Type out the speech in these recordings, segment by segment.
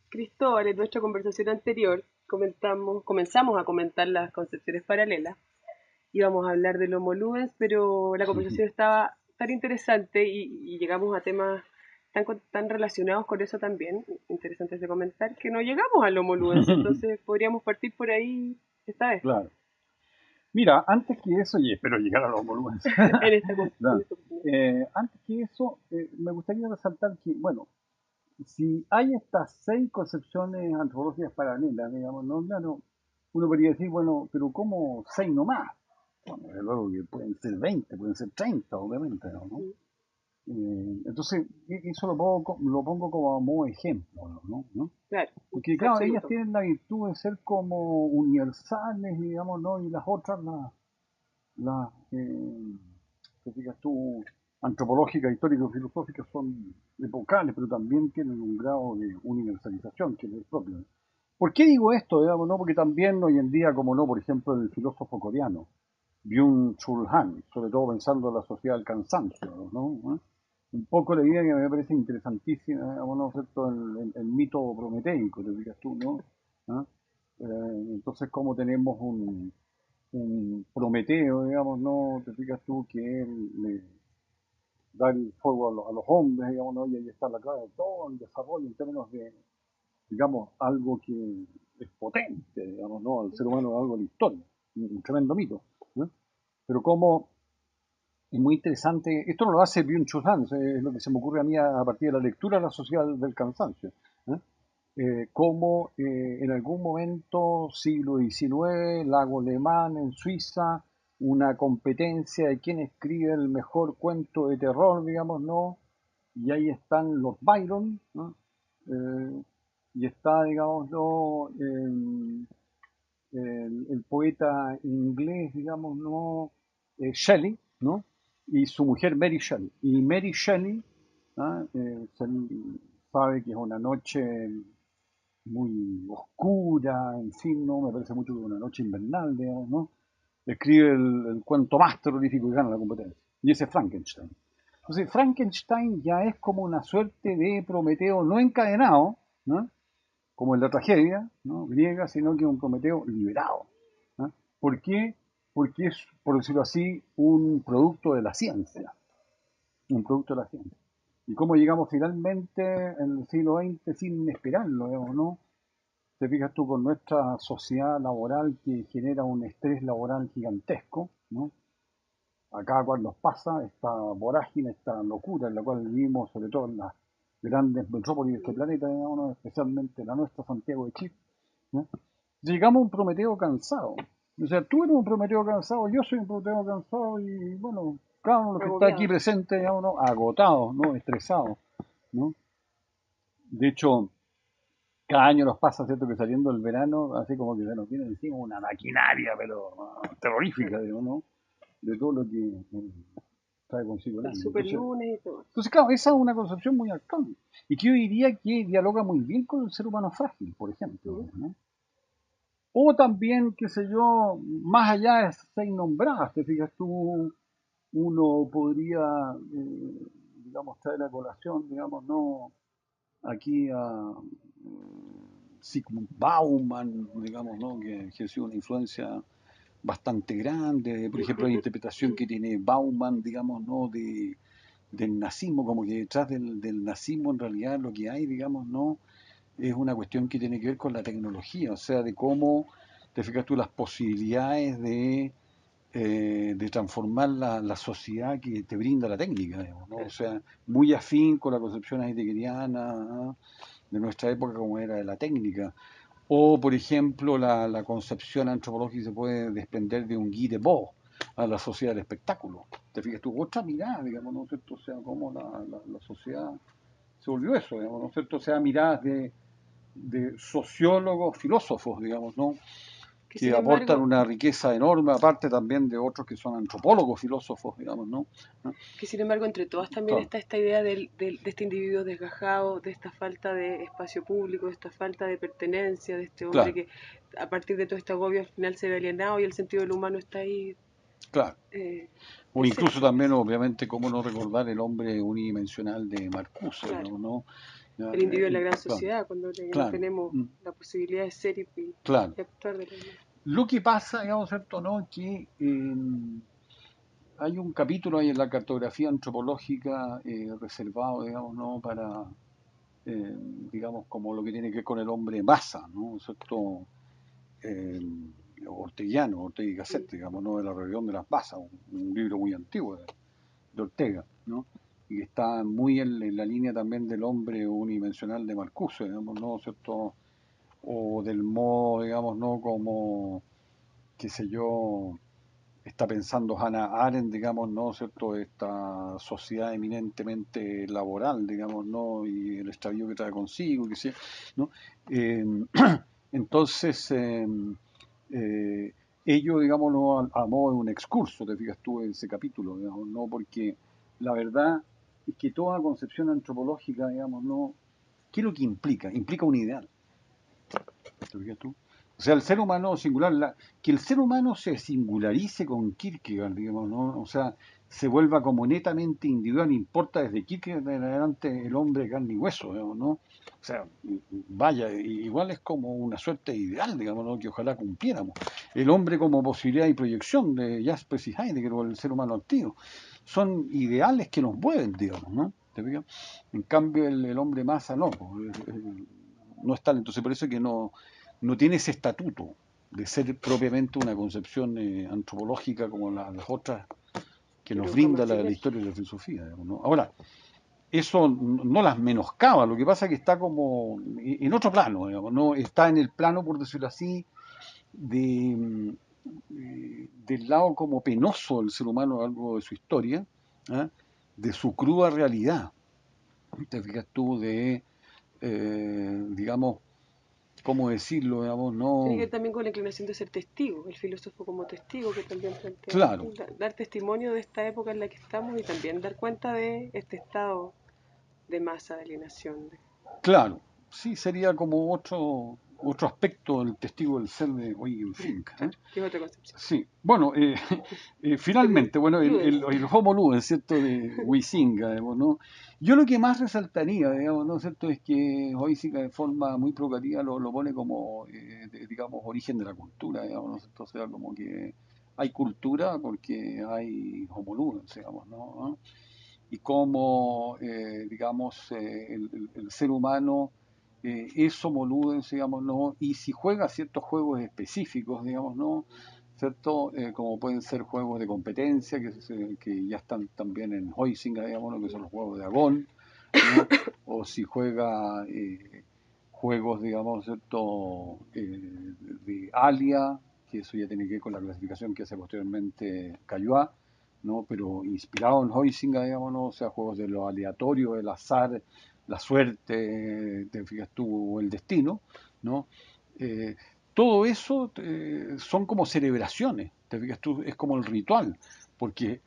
Cristóbal, en nuestra conversación anterior comenzamos a comentar las concepciones paralelas. Íbamos a hablar del Homo ludens, pero la conversación estaba tan interesante y llegamos a temas tan relacionados con eso también, interesantes de comentar, que no llegamos al Homo ludens. Entonces podríamos partir por ahí esta vez, Claro. Mira, antes que eso, y espero llegar a los volúmenes. en No, esta oportunidad. antes que eso, me gustaría resaltar que, bueno, si hay estas 6 concepciones antropológicas paralelas, digamos, ¿no? Claro, uno podría decir, bueno, pero ¿cómo 6 nomás? Bueno, desde luego que pueden ser 20, pueden ser 30, obviamente, ¿no? Entonces, eso lo pongo como a modo de ejemplo, ¿no? Claro, Porque, es claro, ellas absoluto. tienen la virtud de ser como universales, digamos, ¿no? Y las otras, las que digas tú, antropológicas, históricas, filosóficas, son epocales, pero también tienen un grado de universalización que es el propio. ¿Por qué digo esto? Digamos, no? Porque también hoy en día, como no, por ejemplo, el filósofo coreano, Byung-Chul Han, sobre todo pensando en la sociedad del cansancio, ¿no? Un poco la idea que me parece interesantísima, digamos, ¿no? ¿Cierto? El mito prometeico, te digas tú, ¿no? ¿Ah? Entonces, como tenemos un Prometeo, digamos, ¿no? Te fijas tú que él le da el fuego a los hombres, digamos, ¿no? Y ahí está la clave de todo el desarrollo en términos de, digamos, algo que es potente, digamos, ¿no? El ser humano es algo de la historia, un tremendo mito, ¿no? Pero como es muy interesante, esto no lo hace Byung-Chul Han, es lo que se me ocurre a mí a partir de la lectura de la sociedad del cansancio, ¿eh? Cómo en algún momento, siglo XIX, Lago Alemán en Suiza, una competencia de quién escribe el mejor cuento de terror, digamos, ¿no? Y ahí están los Byron, ¿no? Y está, digamos, ¿no? El poeta inglés, digamos, ¿no? Shelley, ¿no? Y su mujer Mary Shelley. Y Mary Shelley, ¿ah? Se sabe que es una noche muy oscura, en fin, ¿no? Me parece mucho que una noche invernal, digamos, ¿no? Escribe el cuento más terrorífico y gana la competencia. Y ese es Frankenstein. Entonces, Frankenstein ya es como una suerte de Prometeo no encadenado, ¿no? Como en la tragedia, ¿no? Griega, sino que un Prometeo liberado, ¿no? ¿Por qué? Porque es, por decirlo así, un producto de la ciencia, un producto de la ciencia. Y cómo llegamos finalmente en el siglo XX sin esperarlo, digamos, ¿no? Te fijas tú con nuestra sociedad laboral que genera un estrés laboral gigantesco, ¿no? A cada cual nos pasa esta vorágine, esta locura en la cual vivimos, sobre todo en las grandes metrópolis de este planeta, digamos, ¿no? Especialmente la nuestra, Santiago de Chile, ¿no? Llegamos a un Prometeo cansado. O sea, tú eres un Prometeo cansado, yo soy un Prometeo cansado y, bueno, cada uno de los que está aquí Agobiado. presente, digamos, ¿no? Agotado, ¿no? Estresado, ¿no? De hecho, cada año nos pasa, ¿cierto? Que saliendo el verano, así como que se nos viene encima una maquinaria, pero terrorífica, digamos, ¿no? De todo lo que trae consigo el El año. super lunes y todo. Entonces, claro, esa es una concepción muy actual. Y que yo diría que dialoga muy bien con el ser humano frágil, por ejemplo, ¿Mm? ¿no? O también, qué sé yo, más allá de seis nombradas, te fijas tú, uno podría, digamos, traer a colación, digamos, no aquí a Sigmund Bauman, digamos, ¿no? Que ejerció una influencia bastante grande, por ejemplo, la interpretación que tiene Bauman, digamos, ¿no? Del nazismo, como que detrás del nazismo en realidad lo que hay, digamos, ¿no? Es una cuestión que tiene que ver con la tecnología, o sea, de cómo, te fijas tú, las posibilidades de transformar la sociedad que te brinda la técnica, digamos, ¿no? O sea, muy afín con la concepción heideggeriana, ¿no? De nuestra época como era de la técnica. O, por ejemplo, la concepción antropológica se puede desprender de un Guy Debord a la sociedad del espectáculo. Te fijas tú, otra mirada, digamos, ¿no es cierto? O sea, cómo la sociedad se volvió eso, digamos, ¿no es cierto? O sea, miradas de sociólogos, filósofos, digamos, ¿no? Que Que sin aportan embargo, una riqueza enorme, aparte también de otros que son antropólogos, filósofos, digamos, ¿no? entre todas también Claro, está esta idea de este individuo desgajado, de esta falta de espacio público, de esta falta de pertenencia, de este hombre claro, que a partir de todo este agobio al final se ve alienado y el sentido del humano está ahí claro. eh, O incluso presente. también, obviamente, cómo no recordar el hombre unidimensional de Marcuse, Claro. ¿no? ¿ya? El individuo en la gran Claro, sociedad, cuando ya no claro, tenemos la posibilidad de ser claro. y actuar de la misma. Lo que pasa, digamos, ¿cierto? ¿No? Que hay un capítulo ahí en la cartografía antropológica reservado, digamos, ¿no? Para, eh, digamos, como lo que tiene que ver con el hombre masa, ¿no? ¿Cierto? Eh, Ortega y Gasset, digamos, ¿no? De la rebelión de las masas, un libro muy antiguo de Ortega, ¿no? Y que está muy en la línea también del hombre unidimensional de Marcuse, digamos, ¿no? ¿Cierto? O del modo, digamos, ¿no? Como, qué sé yo, está pensando Hannah Arendt, digamos, ¿no? ¿Cierto? Esta sociedad eminentemente laboral, digamos, ¿no? Y el extravío que trae consigo, que sea, ¿no? Eh, entonces, eh, ello, digamos, ¿no? A modo de un excurso, te fijas tú en ese capítulo, digamos, ¿no? Porque la verdad es que toda concepción antropológica, digamos, ¿no? ¿Qué es lo que implica? Implica un ideal. ¿Te fijas tú? O sea, el ser humano singular, que el ser humano se singularice con Kierkegaard, digamos, ¿no? O sea, se vuelva como netamente individual, no importa desde Kierkegaard en adelante el hombre de carne y hueso, digamos, ¿no? O sea, vaya, igual es como una suerte ideal, digamos, ¿no? Que ojalá cumpliéramos. El hombre como posibilidad y proyección de Jaspers y Heidegger o el ser humano activo. Son ideales que nos mueven, digamos, ¿no? ¿Te fijas? En cambio, el hombre masa no, pues, no es tal. Entonces, por eso es que no tiene ese estatuto de ser propiamente una concepción antropológica como las otras que Que nos nunca brinda más la tener. historia de la filosofía, digamos, ¿no? Ahora, eso no las menoscaba, lo que pasa es que está como en otro plano, digamos, ¿no? Está en el plano, por decirlo así, de, del lado como penoso del ser humano a lo largo de su historia, ¿ah? De su cruda realidad. Te fijas tú de, digamos, ¿cómo decirlo? Digamos, Tiene que no. ver también con la inclinación de ser testigo, el filósofo como testigo que también planteabas Claro, tú, dar testimonio de esta época en la que estamos y también dar cuenta de este estado de masa, de alienación. claro, sí, sería como otro aspecto del testigo del ser de Eugen Fink. ¿Eh? Claro, que es otra concepción. Sí, bueno, De finalmente, bueno, Ludens. el Homo Ludens, ¿cierto? De Huizinga, digamos, ¿no? Yo lo que más resaltaría, digamos, ¿no? ¿Cierto? Es que Huizinga de forma muy provocativa lo pone como, digamos, origen de la cultura, digamos, ¿no? ¿Cierto? O sea, como que hay cultura porque hay Homo Ludens, digamos, ¿no? Y cómo, digamos, el ser humano es Homo Ludens, digamos, ¿no? Y si juega ciertos juegos específicos, digamos, ¿no? ¿Cierto? Como pueden ser juegos de competencia, que ya están también en Huizinga, digamos, ¿no? Que son los juegos de Agón, ¿no? O si juega juegos, digamos, ¿cierto? De Alia, que eso ya tiene que ver con la clasificación que hace posteriormente Cayuá, ¿no? Pero inspirado en Huizinga, digamos, ¿no? O sea, juegos de lo aleatorio, el azar, la suerte, te fijas tú, o el destino, ¿no? Eh, todo eso son como celebraciones, te fijas tú, es como el ritual, porque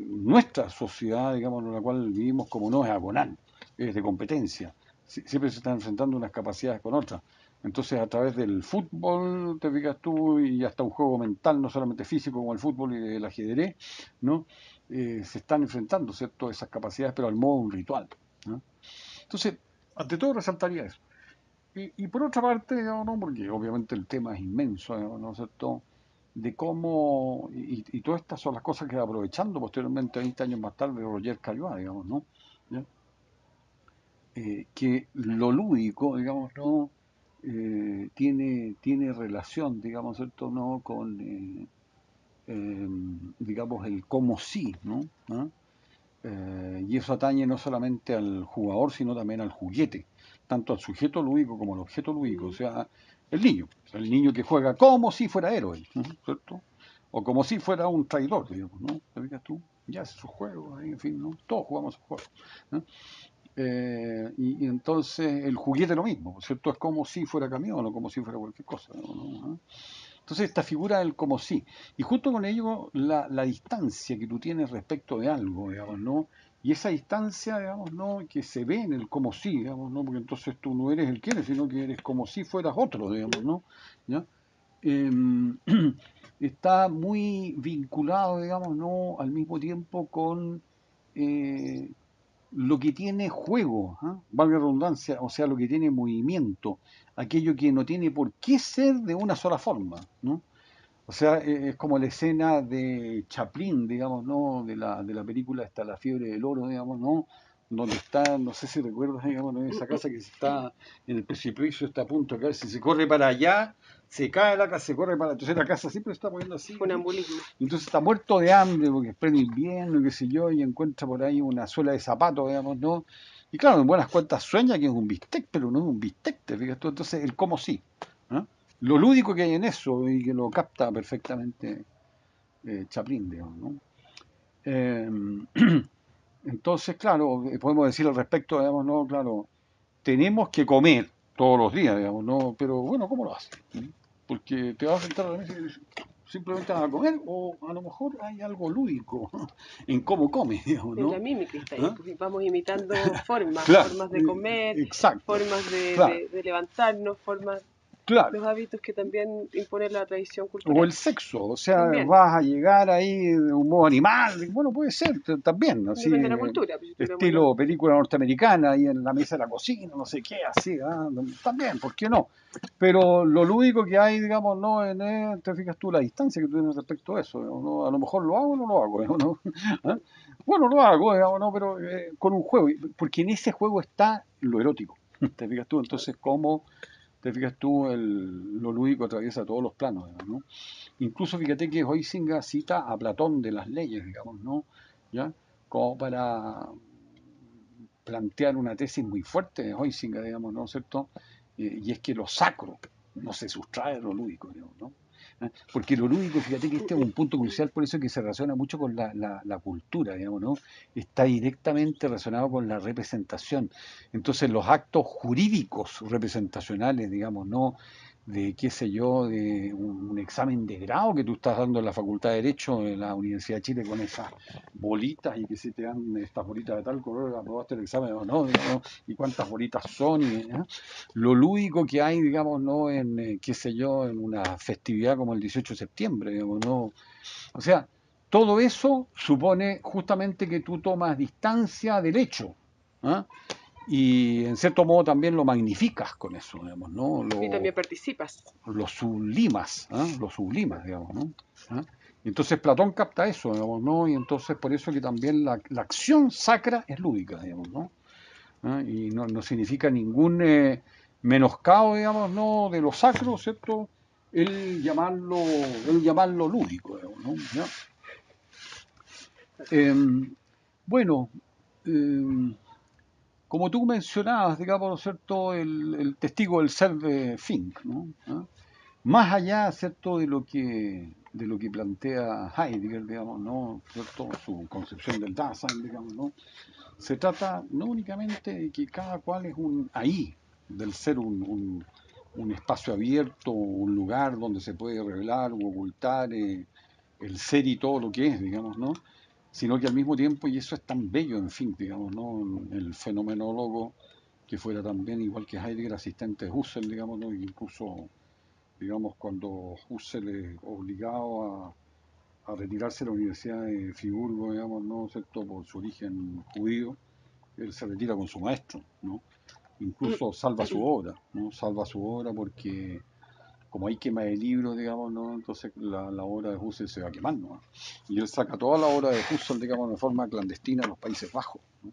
nuestra sociedad, digamos, en la cual vivimos como no es agonal, es de competencia, siempre se están enfrentando unas capacidades con otras. Entonces, a través del fútbol, te fijas tú, y hasta un juego mental, no solamente físico como el fútbol y el ajedrez, ¿no? Se están enfrentando, ¿cierto? Esas capacidades, pero al modo de un ritual, ¿no? Entonces, ante todo resaltaría eso. Y por otra parte, digamos, ¿no? Porque obviamente el tema es inmenso, digamos, ¿no es cierto? De cómo, y todas estas son las cosas que aprovechando posteriormente, 20 años más tarde, Roger Caillois, digamos, ¿no? ¿Ya? Que lo lúdico, digamos, ¿no? Tiene relación, digamos, ¿cierto? ¿No? Con, eh, digamos, el cómo sí, ¿no? ¿Ah? Y eso atañe no solamente al jugador, sino también al juguete, tanto al sujeto lúdico como al objeto lúdico, o Mm. sea, el niño que juega como si fuera héroe, ¿no? ¿Cierto? O como si fuera un traidor, digamos, ¿no? ¿Te fijas tú? Ya hace sus juegos, en fin, ¿no? Todos jugamos sus juegos, ¿no? Y entonces el juguete lo mismo, ¿cierto? Es como si fuera camión o como si fuera cualquier cosa, ¿no? Entonces esta figura del como si, y junto con ello la distancia que tú tienes respecto de algo, digamos, ¿no? Y esa distancia, digamos, ¿no? Que se ve en el como si, digamos, ¿no? Porque entonces tú no eres el que eres, sino que eres como si fueras otro, digamos, ¿no? ¿Ya? Em, está muy vinculado, digamos, ¿no? Al mismo tiempo con eh, lo que tiene juego, ¿ah? Valga la redundancia, o sea, lo que tiene movimiento, aquello que no tiene por qué ser de una sola forma, ¿no? O sea, es como la escena de Chaplin, digamos, ¿no? De la película esta, La fiebre del oro, digamos, ¿no? Donde está, no sé si recuerdas, digamos, ¿no? Esa casa que está en el precipicio, está a punto de caer, si se corre para allá, se cae la casa, se corre para la tercera casa, siempre está poniendo así, ¿no? Funambulismo. Entonces está muerto de hambre porque es pleno invierno, qué sé yo, y encuentra por ahí una suela de zapato, digamos, ¿no? Y claro, en buenas cuentas sueña que es un bistec, pero no es un bistec, te fijas tú. Entonces, el cómo sí. ¿Ah? Lo lúdico que hay en eso y que lo capta perfectamente Chaplin, digamos, ¿no? Eh, entonces, claro, podemos decir al respecto, digamos, ¿no? Claro, tenemos que comer todos los días, digamos, ¿no? Pero bueno, ¿cómo lo haces? ¿Mm? Porque te vas a sentar a la mesa y simplemente a comer o a lo mejor hay algo lúdico en cómo comes, digamos, En ¿no? la mímica está ahí, ¿Ah? pues, vamos imitando formas, Claro, formas de comer, exacto, formas claro, de levantarnos, formas, claro. los hábitos que también impone la tradición O cultural. el sexo, o sea, También, vas a llegar ahí de un modo animal, y bueno, puede ser también, así, depende de la cultura, pues, si estuviéramos en la estilo película norteamericana, ahí en la mesa de la cocina, no sé qué, así, también, ¿por qué no? Pero lo lúdico que hay, digamos, no, te fijas tú la distancia que tú tienes respecto a eso, digamos, ¿no? A lo mejor lo hago o no lo hago, digamos, ¿no? ¿Ah? Bueno, lo hago, digamos, ¿no? Pero con un juego, porque en ese juego está lo erótico, te fijas tú, entonces, ¿cómo te fijas tú, lo lúdico atraviesa todos los planos, digamos, ¿no? Incluso fíjate que Huizinga cita a Platón de las leyes, digamos, ¿no? ¿Ya? Como para plantear una tesis muy fuerte de Huizinga, digamos, ¿no es cierto? Y es que lo sacro no se sustrae de lo lúdico, digamos, ¿no? Porque lo lúdico, fíjate que este es un punto crucial, por eso que se relaciona mucho con la cultura, digamos, ¿no? Está directamente relacionado con la representación. Entonces, los actos jurídicos representacionales, digamos, ¿no? De, qué sé yo, de un examen de grado que tú estás dando en la Facultad de Derecho en la Universidad de Chile con esas bolitas y que si te dan estas bolitas de tal color, aprobaste el examen o no, digamos, y cuántas bolitas son, lo lúdico que hay, digamos, ¿no? En, qué sé yo, en una festividad como el 18 de septiembre, digamos, ¿no? O sea, todo eso supone justamente que tú tomas distancia del hecho, ¿ah? Y en cierto modo también lo magnificas con eso, digamos, ¿no? y también participas. Lo sublimas, digamos, ¿no? ¿Ah? Y entonces Platón capta eso, digamos, ¿no? Y entonces por eso que también la acción sacra es lúdica, digamos, ¿no? ¿Ah? Y no significa ningún menoscabo, digamos, ¿no? De lo sacro, ¿cierto? El llamarlo lúdico, digamos, ¿no? ¿Ya? Bueno, em, como tú mencionabas, digamos, ¿no es cierto?, el testigo del ser de Fink, ¿no? ¿Ah? Más allá, ¿cierto?, de lo que plantea Heidegger, digamos, ¿no? ¿Cierto? Su concepción del Dasein, digamos, ¿no? Se trata no únicamente de que cada cual es un ahí, del ser un espacio abierto, un lugar donde se puede revelar o ocultar el ser y todo lo que es, digamos, ¿no? Sino que al mismo tiempo, y eso es tan bello, en fin, digamos, ¿no? El fenomenólogo que fuera también, igual que Heidegger, asistente de Husserl, digamos, ¿no? Y incluso, digamos, cuando Husserl es obligado a retirarse de la Universidad de Friburgo, digamos, ¿no? ¿Cierto? Por su origen judío, él se retira con su maestro, ¿no? Incluso salva su obra, ¿no? Salva su obra porque como hay quema de libros, digamos, ¿no? Entonces la obra de Husserl se va quemando, ¿no? Y él saca toda la obra de Husserl, digamos, de forma clandestina a los Países Bajos, ¿no?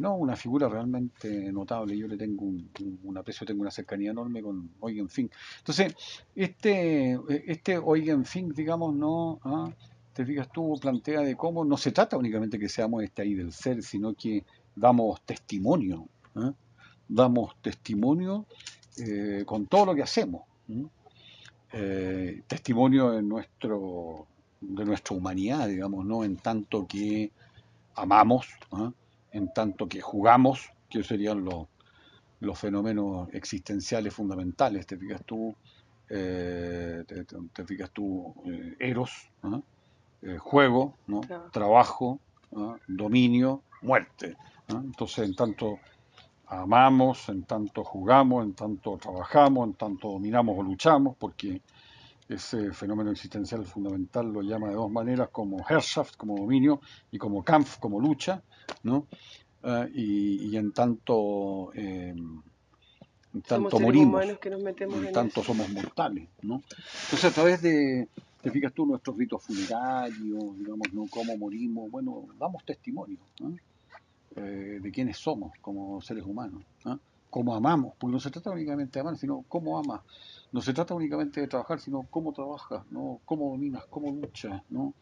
No, una figura realmente notable. Yo le tengo un aprecio, tengo una cercanía enorme con Eugen Fink. Entonces, este Eugen Fink, digamos, no, te fijas tú, plantea de cómo no se trata únicamente que seamos ahí del ser, sino que damos testimonio, ¿ah? Damos testimonio con todo lo que hacemos. Testimonio de nuestra humanidad, digamos, ¿no? En tanto que amamos, ¿ah? En tanto que jugamos, que serían los fenómenos existenciales fundamentales, te fijas tú, te fijas tú, eros, ¿ah? Juego, ¿no? Claro. Trabajo, ¿ah? Dominio, muerte, ¿ah? Entonces, en tanto amamos, en tanto jugamos, en tanto trabajamos, en tanto dominamos o luchamos, porque ese fenómeno existencial fundamental lo llama de dos maneras, como Herrschaft, como dominio, y como Kampf, como lucha, ¿no? Y en Somos tanto seres morimos, humanos que nos y metemos en en tanto eso. somos mortales, ¿no? Entonces, a través de, te fijas tú, nuestros ritos funerarios, digamos, ¿no? Cómo morimos, bueno, damos testimonio, ¿no? De quiénes somos como seres humanos, ¿no? Cómo amamos, porque no se trata únicamente de amar, sino cómo amas. No se trata únicamente de trabajar, sino cómo trabajas, ¿no? Cómo dominas, cómo luchas, ¿no?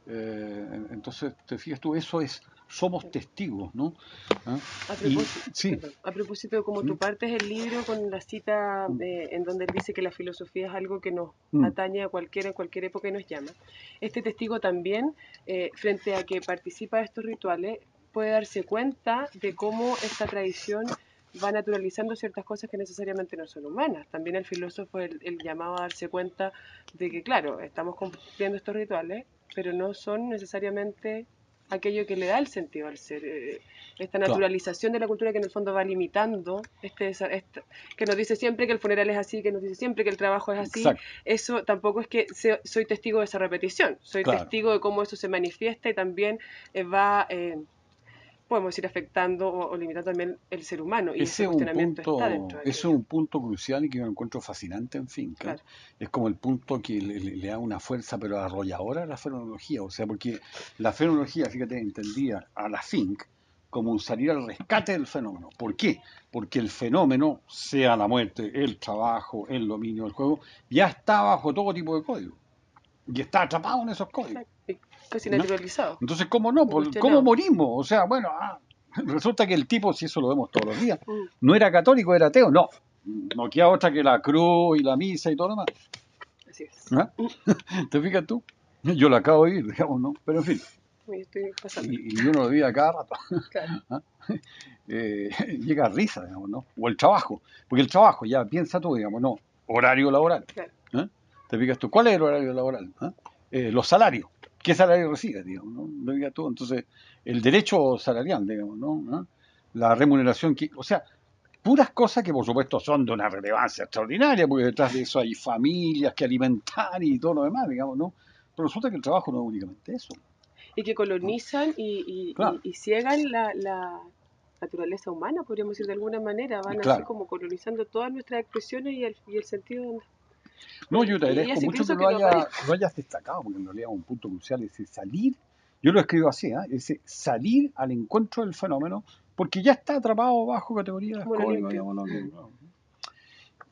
Entonces, te fijas tú, eso es, somos testigos, ¿no? ¿Ah? A Y propósito, sí, perdón, a propósito de cómo tú ¿mm? partes el libro con la cita ¿Mm? en donde él dice que la filosofía es algo que nos ¿Mm? atañe a cualquiera en cualquier época y nos llama. Este testigo también, frente a que participa de estos rituales, puede darse cuenta de cómo esta tradición va naturalizando ciertas cosas que necesariamente no son humanas. También el filósofo el llamado a darse cuenta de que, claro, estamos cumpliendo estos rituales, pero no son necesariamente aquello que le da el sentido al ser. Esta Claro, naturalización de la cultura que en el fondo va limitando, que nos dice siempre que el funeral es así, que nos dice siempre que el trabajo es así, exacto, eso tampoco es que soy testigo de esa repetición, soy claro. testigo de cómo eso se manifiesta y también va, podemos ir afectando o limitando también el ser humano y ese cuestionamiento está dentro de Ese es aquello. un punto crucial y que yo encuentro fascinante en Finca. Claro. Es como el punto que le da una fuerza pero arrolladora a la fenomenología. O sea, porque la fenomenología, fíjate, entendía a la Fink como un salir al rescate del fenómeno. ¿Por qué? Porque el fenómeno, sea la muerte, el trabajo, el dominio del juego, ya está bajo todo tipo de código. Y está atrapado en esos códigos. Claro. Y casi ¿No? naturalizado, Entonces, ¿cómo no? ¿Cómo incuestionado. morimos? O sea, bueno, resulta que el tipo, si eso lo vemos todos los días, Mm, no era católico, era ateo. No, no queda otra que la cruz y la misa y todo lo demás. así es. ¿Ah? ¿Te fijas tú? Yo lo acabo de ir, digamos, ¿no? Pero en fin, Y estoy pasándolo. y uno lo vive a cada rato. Claro, ¿Ah? Llega a risa, digamos, ¿no? O el trabajo, porque el trabajo, ya piensa tú, digamos, ¿no? Horario laboral. claro. ¿Ah? ¿Te fijas tú? ¿Cuál es el horario laboral? ¿Ah? Los salarios. ¿Qué salario recibes, digamos, ¿no? ¿Te fijas tú? Entonces, el derecho salarial, digamos, ¿no? ¿Ah? La remuneración, o sea, puras cosas que por supuesto son de una relevancia extraordinaria, porque detrás de eso hay familias que alimentar y todo lo demás, digamos, ¿no? Pero resulta que el trabajo no es únicamente eso, Y que ¿no? colonizan Claro, y ciegan la naturaleza humana, podríamos decir de alguna manera, van así claro. como colonizando todas nuestras expresiones y el sentido de No, bueno, yo te y agradezco hace mucho que incluso que no aparezca. lo hayas destacado, porque en realidad es un punto crucial, es salir, yo lo escribo así, ¿eh? Es salir al encuentro del fenómeno, porque ya está atrapado bajo categorías, Mono códigos, limpio. digamos, no.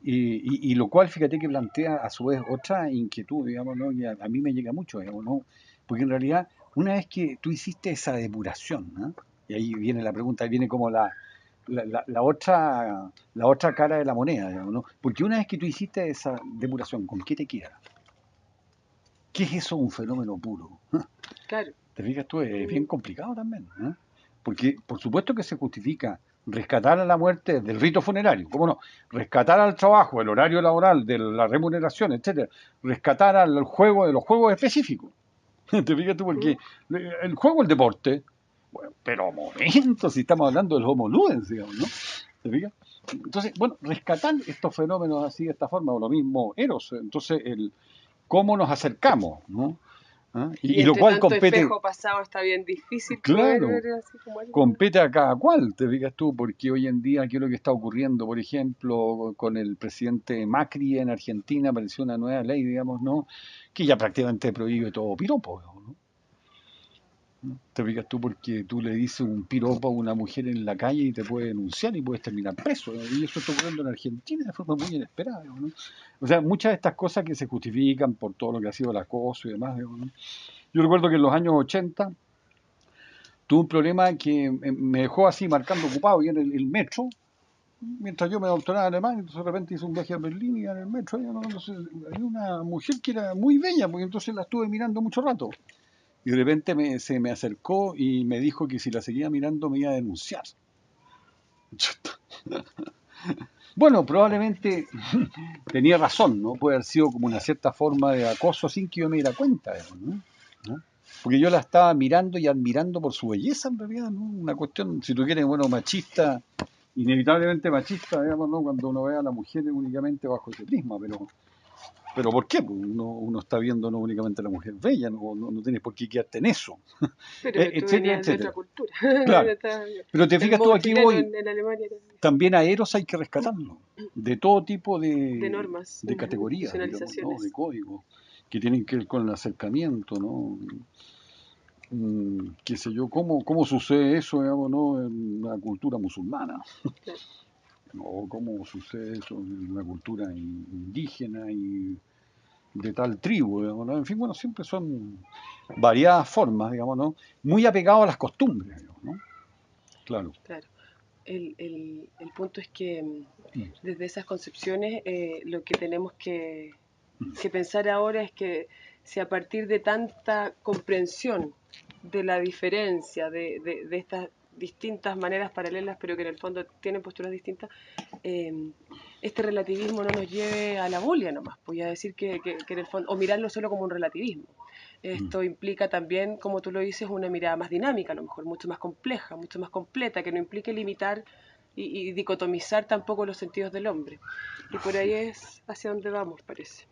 Y lo cual, fíjate que plantea a su vez otra inquietud, digamos, ¿no? Que a mí me llega mucho, digamos, ¿no? Porque en realidad, una vez que tú hiciste esa depuración, ¿no? Y ahí viene la pregunta, ahí viene como la otra cara de la moneda, digamos, ¿no? Porque una vez que tú hiciste esa depuración, ¿con qué te queda? ¿Qué es eso un fenómeno puro? Claro. ¿Te fijas tú? Es bien Mm, complicado también, ¿no? Porque por supuesto que se justifica rescatar a la muerte del rito funerario, ¿cómo no? Rescatar al trabajo, el horario laboral, de la remuneración, etcétera. Rescatar al juego de los juegos específicos. ¿Te fijas tú? mm. Porque el juego, el deporte, bueno, pero momento, si estamos hablando del homo ludens, digamos, ¿no? ¿Te fijas? Entonces, bueno, rescatar estos fenómenos así de esta forma, o lo mismo Eros, entonces cómo nos acercamos, ¿no? ¿Ah? Y Y lo entre cual tanto compete, espejo pasado está bien difícil poder claro, ver así como algo más. compete a cada cual, te digas tú, porque hoy en día, ¿qué es lo que está ocurriendo? Por ejemplo, con el presidente Macri en Argentina, apareció una nueva ley, digamos, ¿no? Que ya prácticamente prohíbe todo piropo, ¿no? Te fijas tú porque tú le dices un piropo a una mujer en la calle y te puede denunciar y puedes terminar preso, ¿no? Y eso está ocurriendo en Argentina de forma muy inesperada, ¿no? O sea, muchas de estas cosas que se justifican por todo lo que ha sido el acoso y demás, ¿no? Yo recuerdo que en los años 80 tuve un problema que me dejó así marcando ocupado y en el metro, mientras yo me doctoraba en alemán, entonces de repente hice un viaje a Berlín y en el metro entonces, había una mujer que era muy bella, porque entonces la estuve mirando mucho rato. Y de repente se me acercó y me dijo que si la seguía mirando me iba a denunciar. Bueno, probablemente tenía razón, ¿no? Puede haber sido como una cierta forma de acoso sin que yo me diera cuenta, ¿no? ¿No? Porque yo la estaba mirando y admirando por su belleza, en realidad, ¿no? Una cuestión, si tú quieres, bueno, machista, inevitablemente machista, digamos, ¿no? Cuando uno ve a la mujer únicamente bajo ese prisma, Pero ¿por qué? Pues uno está viendo no únicamente a la mujer bella, no tienes por qué quedarte en eso, Pero tú etcétera, venías de otra etcétera. cultura. Claro. Pero te El fijas tú modo aquí chileno hoy, en Alemania era también a Eros hay que rescatarlo, de todo tipo de normas, de categorías, digamos, ¿no? De institucionalizaciones. códigos, que tienen que ver con el acercamiento, ¿no? Qué sé yo, cómo sucede eso, digamos, ¿no? En la cultura musulmana, Claro, o cómo sucede eso en la cultura indígena y de tal tribu, digamos, ¿no? En fin, bueno, siempre son variadas formas, digamos, ¿no? Muy apegados a las costumbres, digamos, ¿no? Claro. claro. El punto es que Mm, desde esas concepciones lo que tenemos que pensar ahora es que si a partir de tanta comprensión de la diferencia de estas distintas maneras paralelas, pero que en el fondo tienen posturas distintas, eh, este relativismo no nos lleve a la bulia nomás, voy a decir que en el fondo, o mirarlo solo como un relativismo. mm, Esto implica también, como tú lo dices, una mirada más dinámica, a lo mejor mucho más compleja, mucho más completa, que no implique limitar y dicotomizar tampoco los sentidos del hombre. Y por ahí es hacia donde vamos, parece.